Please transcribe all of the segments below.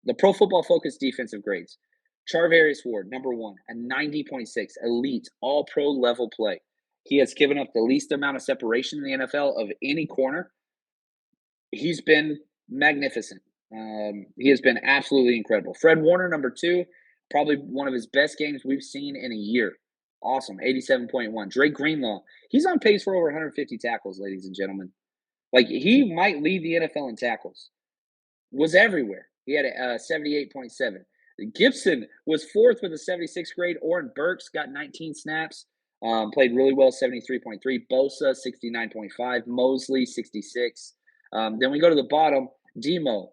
The Pro Football Focus defensive grades. Charvarius Ward, number 1, a 90.6, elite, all-pro level play. He has given up the least amount of separation in the NFL of any corner. He's been magnificent. He has been absolutely incredible. Fred Warner, number 2, probably one of his best games we've seen in a year. Awesome, 87.1. Drake Greenlaw, he's on pace for over 150 tackles, ladies and gentlemen. Like, he might lead the NFL in tackles. Was everywhere. He had a 78.7. Gibson was 4th with a 76th grade. Oren Burks got 19 snaps, played really well, 73.3. Bosa, 69.5. Mosley, 66. Then we go to the bottom. Demo,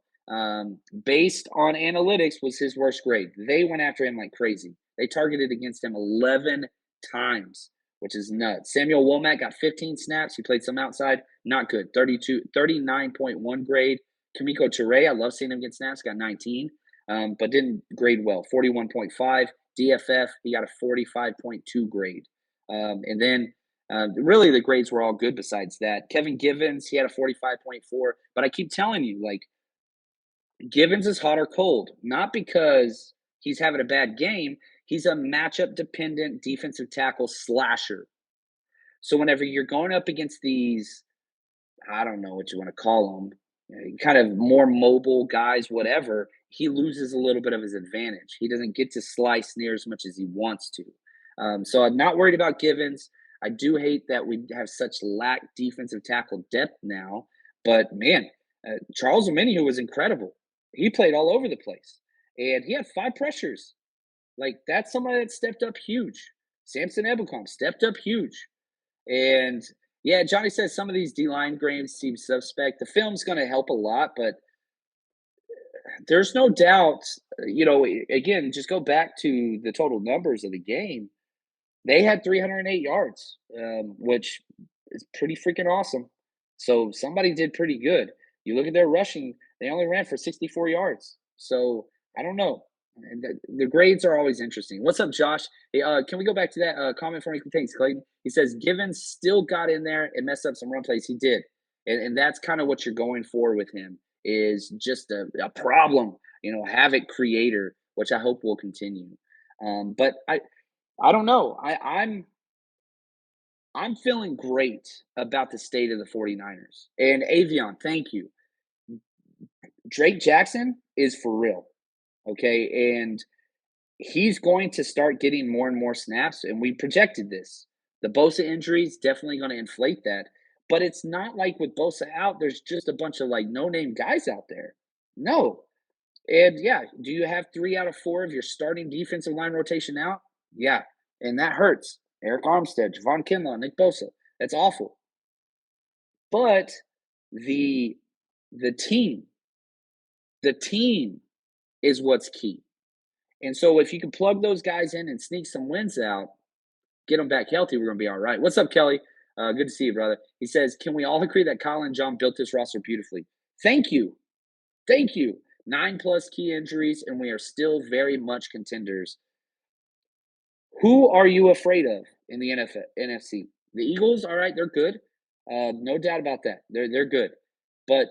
based on analytics, was his worst grade. They went after him like crazy. They targeted against him 11 times, which is nuts. Samuel Womack got 15 snaps. He played some outside. Not good. 39.1 grade. Kamiko Toure, I love seeing him get snaps, got 19, but didn't grade well. 41.5. DFF, he got a 45.2 grade. And then really the grades were all good besides that. Kevin Gibbons, he had a 45.4. But I keep telling you, like, Gibbons is hot or cold, not because he's having a bad game. He's a matchup-dependent defensive tackle slasher. So whenever you're going up against these, I don't know what you want to call them, kind of more mobile guys, whatever, he loses a little bit of his advantage. He doesn't get to slice near as much as he wants to. So I'm not worried about Gibbons. I do hate that we have such lack defensive tackle depth now. But, man, Charles Omenihu was incredible. He played all over the place. And he had 5 pressures. Like, that's somebody that stepped up huge. Samson Ebukam stepped up huge. And yeah, Johnny says some of these D-line grades seem suspect. The film's going to help a lot, but there's no doubt, again, just go back to the total numbers of the game. They had 308 yards, which is pretty freaking awesome. So somebody did pretty good. You look at their rushing, they only ran for 64 yards. So I don't know. And the grades are always interesting. What's up, Josh? Hey, can we go back to that comment from Thanks, Clayton? He says Givens still got in there and messed up some run plays. He did, and that's kind of what you're going for with him, is just a problem, havoc creator, which I hope will continue. But I don't know. I'm feeling great about the state of the 49ers. And Avion, thank you. Drake Jackson is for real. Okay, and he's going to start getting more and more snaps, and we projected this. The Bosa injury is definitely going to inflate that, but it's not like with Bosa out, there's just a bunch of like no-name guys out there. No. And yeah, do you have 3 out of 4 of your starting defensive line rotation out? Yeah, and that hurts. Eric Armstead, Javon Kinlaw, Nick Bosa. That's awful. But the team is what's key. And so if you can plug those guys in and sneak some wins out, get them back healthy, we're going to be all right. What's up, Kelly? Good to see you, brother. He says, can we all agree that Kyle and John built this roster beautifully? Thank you. Thank you. 9+ key injuries, and we are still very much contenders. Who are you afraid of in the NFC? The Eagles, all right, they're good. No doubt about that. They're good. But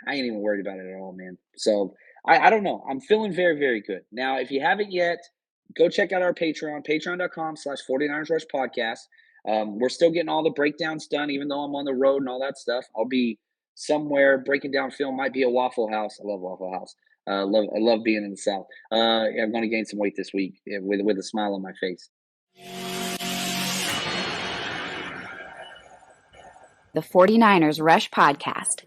I ain't even worried about it at all, man. So I don't know. I'm feeling very, very good. Now, if you haven't yet, go check out our Patreon, patreon.com/49ers Rush Podcast. We're still getting all the breakdowns done, even though I'm on the road and all that stuff. I'll be somewhere breaking down film. Might be a Waffle House. I love Waffle House. I love being in the South. I'm going to gain some weight this week with a smile on my face. The 49ers Rush Podcast.